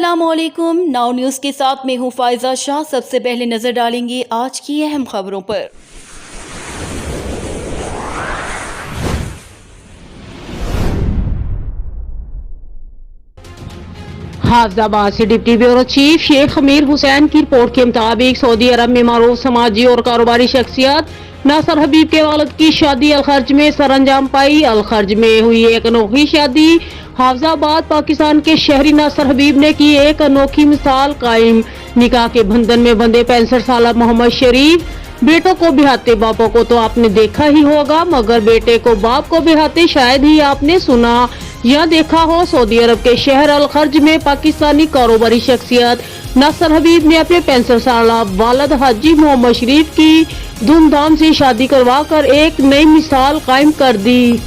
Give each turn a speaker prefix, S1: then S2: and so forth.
S1: अस्सलामुअलैकुम। Now news के साथ मैं हूँ फायजा शाह। सबसे पहले नजर डालेंगे आज की अहम खबरों पर।
S2: हाफिजाबाद से डिप्टी ब्यूरो चीफ शेख अमीर हुसैन की रिपोर्ट के मुताबिक सऊदी अरब में मारूफ समाजी और कारोबारी शख्सियत नासर हबीब के वालिद की शादी अलखर्ज में सरअंजाम पाई। अलखर्ज में हुई एक अनोखी शादी। हाफिजाबाद पाकिस्तान के शहरी नासर हबीब ने की एक अनोखी मिसाल कायम। निकाह के बंधन में बंधे 65 साल मोहम्मद शरीफ। बेटों को बिहाते बापों को तो आपने देखा ही होगा, मगर बेटे को बाप को बिहाते शायद ही आपने सुना या देखा हो। सऊदी अरब के शहर अलखर्ज में पाकिस्तानी कारोबारी शख्सियत नासर हबीब ने अपने 65 साल वालिद हाजी मोहम्मद शरीफ की धूमधाम से शादी करवा कर एक नई मिसाल कायम कर दी।